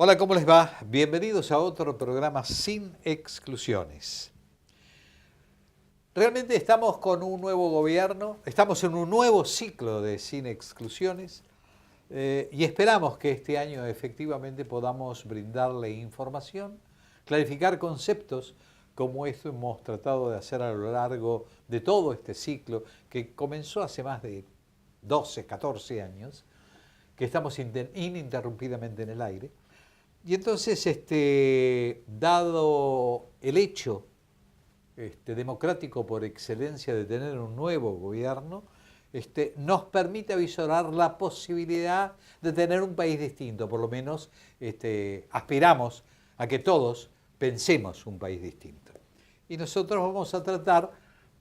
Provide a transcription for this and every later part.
Hola, ¿cómo les va? Bienvenidos a otro programa Sin Exclusiones. Realmente estamos con un nuevo gobierno, estamos en un nuevo ciclo de Sin Exclusiones y esperamos que este año efectivamente podamos brindarle información, clarificar conceptos como esto hemos tratado de hacer a lo largo de todo este ciclo que comenzó hace más de 12, 14 años, que estamos ininterrumpidamente en el aire. Y entonces, dado el hecho democrático por excelencia de tener un nuevo gobierno, nos permite avisorar la posibilidad de tener un país distinto. Por lo menos aspiramos a que todos pensemos un país distinto. Y nosotros vamos a tratar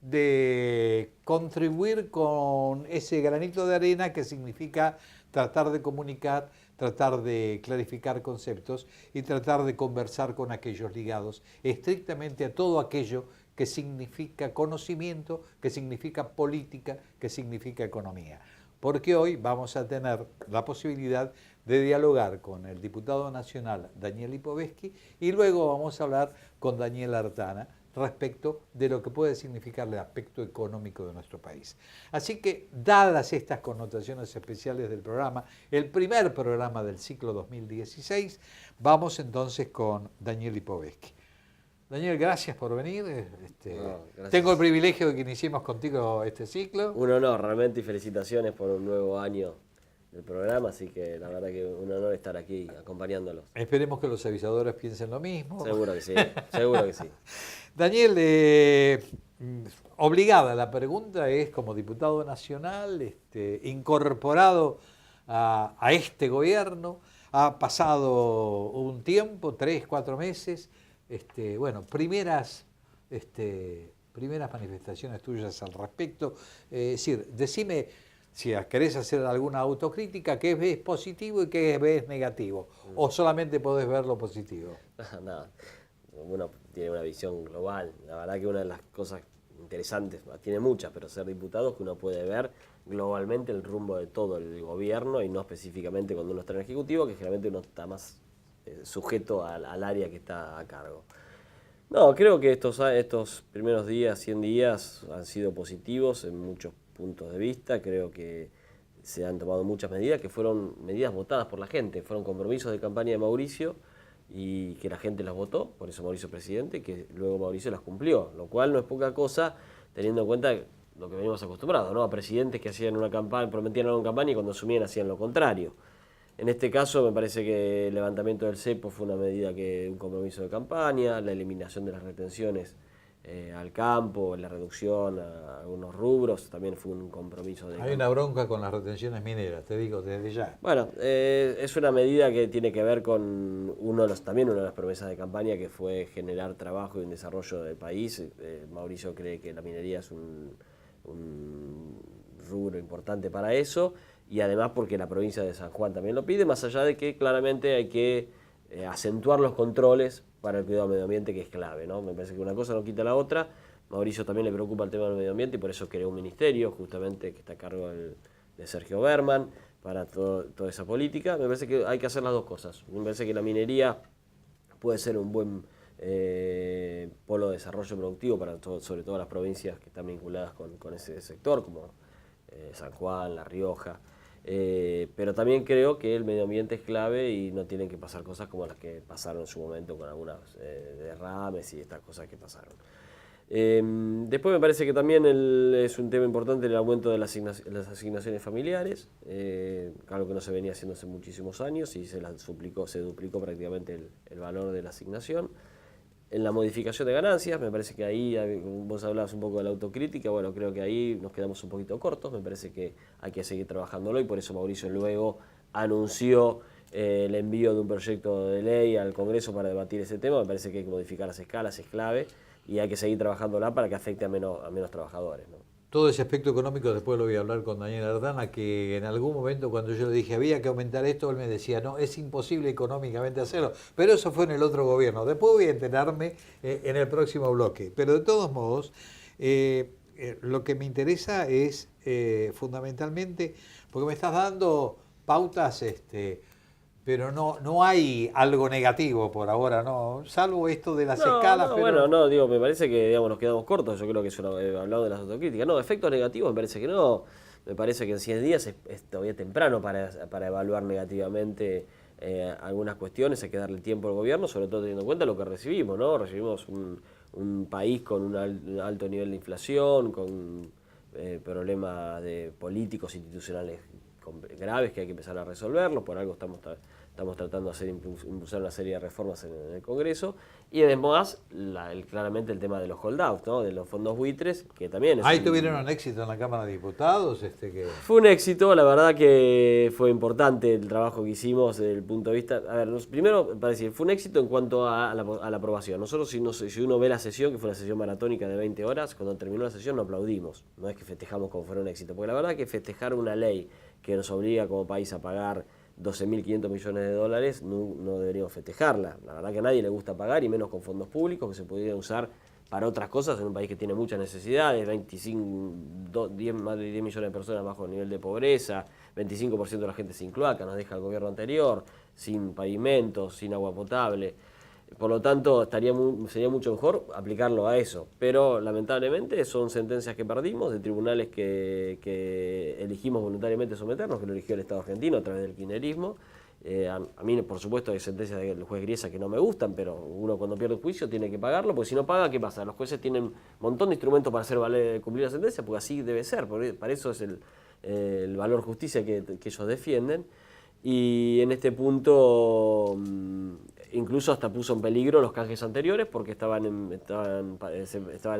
de contribuir con ese granito de arena que significa tratar de comunicar, tratar de clarificar conceptos y tratar de conversar con aquellos ligados estrictamente a todo aquello que significa conocimiento, que significa política, que significa economía. Porque hoy vamos a tener la posibilidad de dialogar con el diputado nacional Daniel Lipovetsky y luego vamos a hablar con Daniel Artana respecto de lo que puede significar el aspecto económico de nuestro país. Así que, dadas estas connotaciones especiales del programa, el primer programa del ciclo 2016, vamos entonces con Daniel Lipovetsky. Daniel, gracias por venir. Gracias. Tengo el privilegio de que iniciemos contigo este ciclo. Un honor, realmente, y felicitaciones por un nuevo año del programa, así que la verdad que un honor estar aquí acompañándolos. Esperemos que los avisadores piensen lo mismo. Seguro que sí, seguro que sí. Daniel, obligada la pregunta es, como diputado nacional, incorporado a este gobierno, ha pasado un tiempo, 3, 4 meses, primeras manifestaciones tuyas al respecto. Es decir, decime si querés hacer alguna autocrítica, qué ves positivo y qué ves negativo, o solamente podés ver lo positivo. Nada, uno tiene una visión global. La verdad que una de las cosas interesantes, tiene muchas, pero ser diputado es que uno puede ver globalmente el rumbo de todo el gobierno y no específicamente cuando uno está en el Ejecutivo, que generalmente uno está más sujeto al área que está a cargo. No, creo que estos primeros días, 100 días, han sido positivos en muchos puntos de vista. Creo que se han tomado muchas medidas que fueron medidas votadas por la gente, fueron compromisos de campaña de Mauricio y que la gente las votó, por eso Mauricio es presidente, y que luego Mauricio las cumplió, lo cual no es poca cosa teniendo en cuenta lo que venimos acostumbrados, ¿no? A presidentes que hacían una campaña, prometían algo en campaña y cuando asumían hacían lo contrario. En este caso me parece que el levantamiento del cepo fue una medida un compromiso de campaña, la eliminación de las retenciones al campo, la reducción a algunos rubros, también fue un compromiso de campaña. Hay una bronca con las retenciones mineras, te digo desde ya. Bueno, es una medida que tiene que ver con también una de las promesas de campaña, que fue generar trabajo y un desarrollo del país. Mauricio cree que la minería es un rubro importante para eso, y además porque la provincia de San Juan también lo pide, más allá de que claramente hay que acentuar los controles para el cuidado del medio ambiente, que es clave, ¿no? Me parece que una cosa no quita la otra. Mauricio también le preocupa el tema del medio ambiente y por eso creó un ministerio justamente que está a cargo de Sergio Berman para toda esa política. Me parece que hay que hacer las dos cosas. Me parece que la minería puede ser un buen polo de desarrollo productivo para sobre todo las provincias que están vinculadas con ese sector, como San Juan, La Rioja. Pero también creo que el medio ambiente es clave y no tienen que pasar cosas como las que pasaron en su momento con algunas derrames y estas cosas que pasaron. Después me parece que también es un tema importante el aumento de las asignaciones familiares, algo que no se venía haciendo hace muchísimos años y se duplicó prácticamente el valor de la asignación. En la modificación de ganancias, me parece que ahí, vos hablabas un poco de la autocrítica, bueno, creo que ahí nos quedamos un poquito cortos, me parece que hay que seguir trabajándolo y por eso Mauricio luego anunció el envío de un proyecto de ley al Congreso para debatir ese tema. Me parece que hay que modificar las escalas, es clave, y hay que seguir trabajándola para que afecte a menos trabajadores, ¿no? Todo ese aspecto económico después lo voy a hablar con Daniel Ardana, que en algún momento cuando yo le dije había que aumentar esto, él me decía, no, es imposible económicamente hacerlo, pero eso fue en el otro gobierno. Después voy a enterarme en el próximo bloque. Pero de todos modos, lo que me interesa es fundamentalmente, porque me estás dando pautas Pero no hay algo negativo por ahora, ¿no? Salvo esto de las No, escalas, no, pero... bueno, no, digo, me parece que digamos, nos quedamos cortos. Yo creo que eso hablado de las autocríticas. No, efectos negativos me parece que no. Me parece que en 100 días es todavía temprano para evaluar negativamente algunas cuestiones. Hay que darle tiempo al gobierno, sobre todo teniendo en cuenta lo que recibimos, ¿no? Recibimos un país con un alto nivel de inflación, con problemas de políticos institucionales graves que hay que empezar a resolverlos. Por algo estamos tratando de impulsar una serie de reformas en el Congreso, y además claramente el tema de los holdouts, ¿no? De los fondos buitres, que también es Ahí tuvieron un éxito en la Cámara de Diputados. Fue un éxito, la verdad que fue importante el trabajo que hicimos desde el punto de vista... A ver, primero, para decir, fue un éxito en cuanto a la aprobación. Nosotros, si uno ve la sesión, que fue una sesión maratónica de 20 horas, cuando terminó la sesión no aplaudimos, no es que festejamos como fuera un éxito, porque la verdad que festejar una ley que nos obliga como país a pagar 12.500 millones de dólares, no deberíamos festejarla. La verdad que a nadie le gusta pagar, y menos con fondos públicos que se pudieran usar para otras cosas en un país que tiene muchas necesidades, más de 10 millones de personas bajo el nivel de pobreza, 25% de la gente sin cloaca, nos deja el gobierno anterior, sin pavimentos, sin agua potable. Por lo tanto, sería mucho mejor aplicarlo a eso. Pero lamentablemente son sentencias que perdimos de tribunales que elegimos voluntariamente someternos, que lo eligió el Estado argentino a través del kirchnerismo. A mí, por supuesto, hay sentencias del juez Griesa que no me gustan, pero uno cuando pierde el juicio tiene que pagarlo, porque si no paga, ¿qué pasa? Los jueces tienen un montón de instrumentos para hacer cumplir la sentencia, porque así debe ser, para eso es el valor justicia que ellos defienden. Y en este punto incluso hasta puso en peligro los canjes anteriores, porque estaban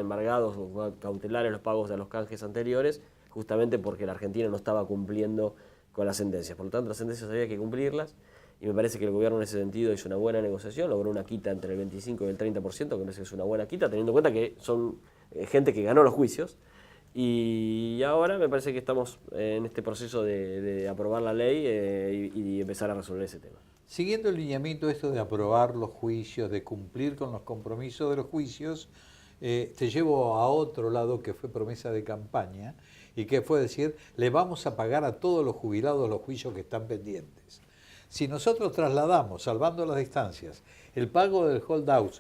embargados o cautelares los pagos de los canjes anteriores, justamente porque la Argentina no estaba cumpliendo con las sentencias. Por lo tanto, las sentencias había que cumplirlas, y me parece que el gobierno en ese sentido hizo una buena negociación, logró una quita entre el 25 y el 30%, que me parece que es una buena quita, teniendo en cuenta que son gente que ganó los juicios. Y ahora me parece que estamos en este proceso de aprobar la ley y empezar a resolver ese tema. Siguiendo el lineamiento esto de aprobar los juicios, de cumplir con los compromisos de los juicios, te llevo a otro lado que fue promesa de campaña, y que fue decir, le vamos a pagar a todos los jubilados los juicios que están pendientes. Si nosotros trasladamos, salvando las distancias, el pago del holdout,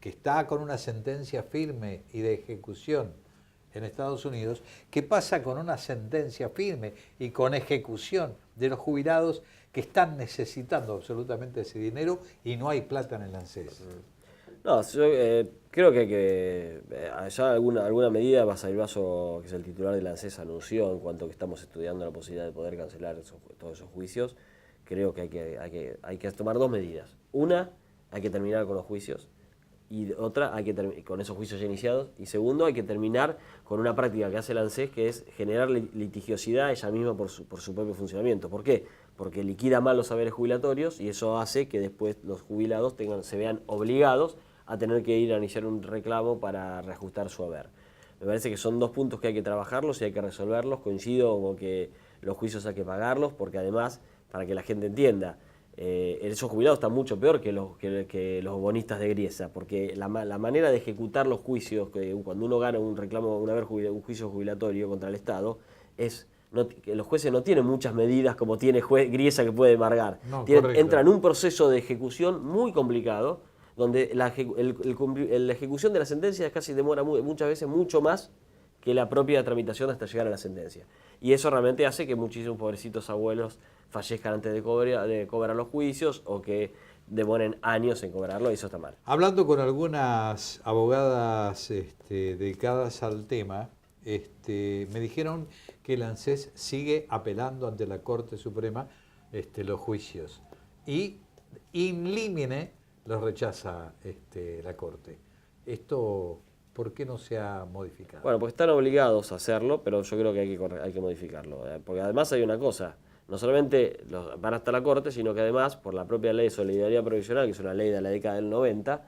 que está con una sentencia firme y de ejecución en Estados Unidos, ¿qué pasa con una sentencia firme y con ejecución de los jubilados que están necesitando absolutamente ese dinero y no hay plata en el ANSES? No, yo creo que ya alguna medida, Basso, que es el titular del ANSES, anunció en cuanto que estamos estudiando la posibilidad de poder cancelar todos esos juicios. Creo que hay que tomar dos medidas. Una, hay que terminar con los juicios, y otra, hay que con esos juicios ya iniciados, y segundo, hay que terminar con una práctica que hace el ANSES, que es generar litigiosidad ella misma por su propio funcionamiento. ¿Por qué? Porque liquida mal los saberes jubilatorios, y eso hace que después los jubilados se vean obligados a tener que ir a iniciar un reclamo para reajustar su haber. Me parece que son dos puntos que hay que trabajarlos y hay que resolverlos. Coincido con que los juicios hay que pagarlos, porque además, para que la gente entienda, esos jubilados están mucho peor que los bonistas de Griesa, porque la manera de ejecutar los juicios, que cuando uno gana un reclamo, un juicio jubilatorio contra el Estado, que los jueces no tienen muchas medidas como tiene Griesa, que puede embargar. Entra en un proceso de ejecución muy complicado, donde la ejecución de la sentencia casi demora muchas veces mucho más que la propia tramitación hasta llegar a la sentencia. Y eso realmente hace que muchísimos pobrecitos abuelos fallezcan antes de cobrar los juicios, o que demoren años en cobrarlo, y eso está mal. Hablando con algunas abogadas dedicadas al tema, me dijeron que el ANSES sigue apelando ante la Corte Suprema los juicios, y in limine los rechaza la Corte. Esto, ¿por qué no se ha modificado? Bueno, porque están obligados a hacerlo, pero yo creo que hay que modificarlo. Porque además hay una cosa, no solamente van hasta la Corte, sino que además, por la propia ley de solidaridad provisional, que es una ley de la década del 90,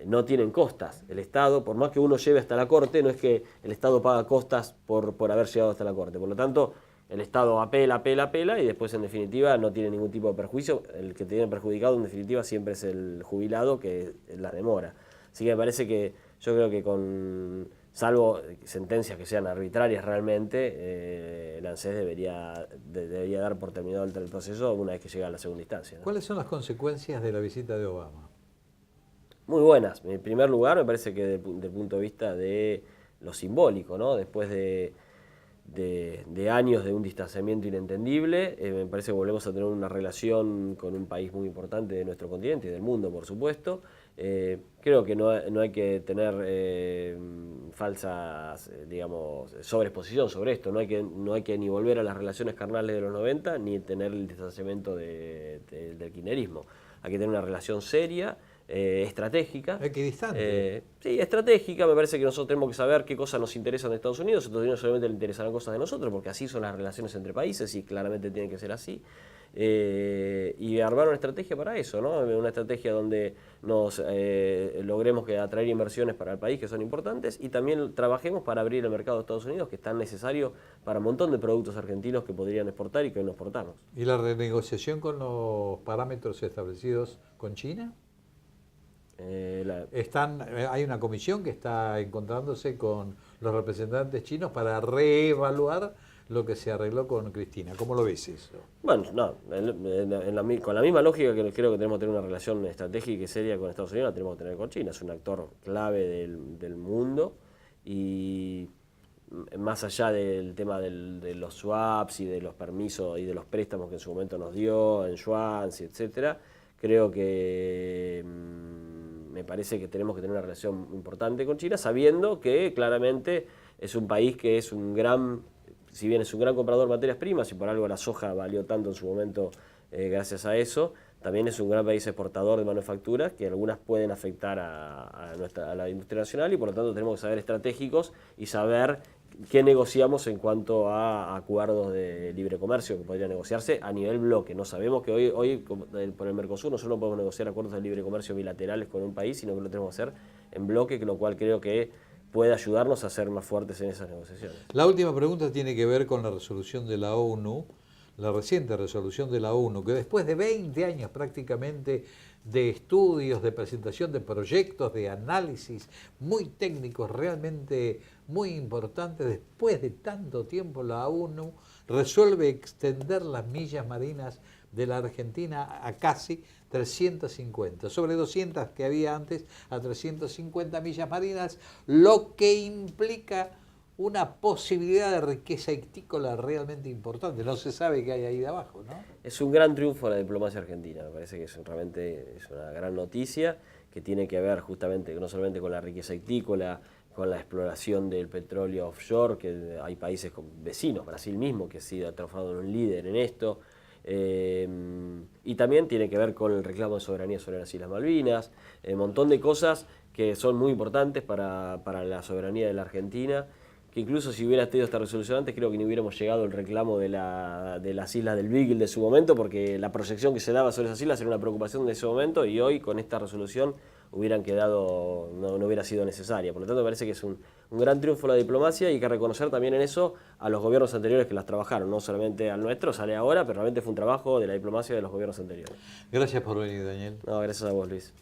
no tienen costas. El Estado, por más que uno lleve hasta la Corte, no es que el Estado paga costas por haber llegado hasta la Corte. Por lo tanto, el Estado apela, y después, en definitiva, no tiene ningún tipo de perjuicio. El que tiene perjudicado, en definitiva, siempre es el jubilado, que la demora. Así que me parece que yo creo que con salvo sentencias que sean arbitrarias realmente, el ANSES debería dar por terminado el proceso una vez que llega a la segunda instancia, ¿no? ¿Cuáles son las consecuencias de la visita de Obama? Muy buenas. En primer lugar, me parece que desde el punto de vista de lo simbólico, ¿no? Después de años de un distanciamiento inentendible, me parece que volvemos a tener una relación con un país muy importante de nuestro continente y del mundo, por supuesto. Creo que no hay que tener falsas, digamos, sobreexposición sobre esto. No hay que ni volver a las relaciones carnales de los 90, ni tener el distanciamiento del kirchnerismo. Hay que tener una relación seria, estratégica. Equidistante. Sí, estratégica. Me parece que nosotros tenemos que saber qué cosas nos interesan de Estados Unidos. A Estados Unidos solamente le interesarán cosas de nosotros, porque así son las relaciones entre países y claramente tienen que ser así. Y armar una estrategia para eso, ¿no? Una estrategia donde nos logremos atraer inversiones para el país que son importantes y también trabajemos para abrir el mercado de Estados Unidos, que es tan necesario para un montón de productos argentinos que podrían exportar y que hoy no exportamos. ¿Y la renegociación con los parámetros establecidos con China? Hay una comisión que está encontrándose con los representantes chinos para reevaluar lo que se arregló con Cristina. ¿Cómo lo ves eso? Bueno, no, con la misma lógica que creo que tenemos que tener una relación estratégica y seria con Estados Unidos, la tenemos que tener con China. Es un actor clave del mundo y más allá del tema de los swaps y de los permisos y de los préstamos que en su momento nos dio en yuan, etcétera, creo que me parece que tenemos que tener una relación importante con China, sabiendo que claramente es un país que es si bien es un gran comprador de materias primas, y por algo la soja valió tanto en su momento gracias a eso, también es un gran país exportador de manufacturas que algunas pueden afectar a la industria nacional y por lo tanto tenemos que saber estratégicos y saber qué negociamos en cuanto a acuerdos de libre comercio que podrían negociarse a nivel bloque. No sabemos que hoy por el Mercosur nosotros no podemos negociar acuerdos de libre comercio bilaterales con un país, sino que lo tenemos que hacer en bloque, lo cual creo que puede ayudarnos a ser más fuertes en esas negociaciones. La última pregunta tiene que ver con la resolución de la ONU, la reciente resolución de la ONU, que después de 20 años prácticamente de estudios, de presentación de proyectos, de análisis muy técnicos, realmente muy importantes, después de tanto tiempo la ONU resuelve extender las millas marinas de la Argentina a casi 350, sobre 200 que había antes, a 350 millas marinas, lo que implica una posibilidad de riqueza ictícola realmente importante. No se sabe qué hay ahí de abajo, ¿no? Es un gran triunfo de la diplomacia argentina, me parece que realmente es una gran noticia que tiene que ver justamente no solamente con la riqueza ictícola, con la exploración del petróleo offshore, que hay países vecinos, Brasil mismo, que ha sido transformado en un líder en esto, y también tiene que ver con el reclamo de soberanía sobre las Islas Malvinas, un montón de cosas que son muy importantes para la soberanía de la Argentina, que incluso si hubiera tenido esta resolución antes, creo que no hubiéramos llegado al reclamo de las islas del Beagle de su momento, porque la proyección que se daba sobre esas islas era una preocupación de ese momento, y hoy con esta resolución no hubiera sido necesaria. Por lo tanto, me parece que es un gran triunfo la diplomacia y hay que reconocer también en eso a los gobiernos anteriores que las trabajaron, no solamente al nuestro, sale ahora, pero realmente fue un trabajo de la diplomacia de los gobiernos anteriores. Gracias por venir, Daniel. No, gracias a vos, Luis.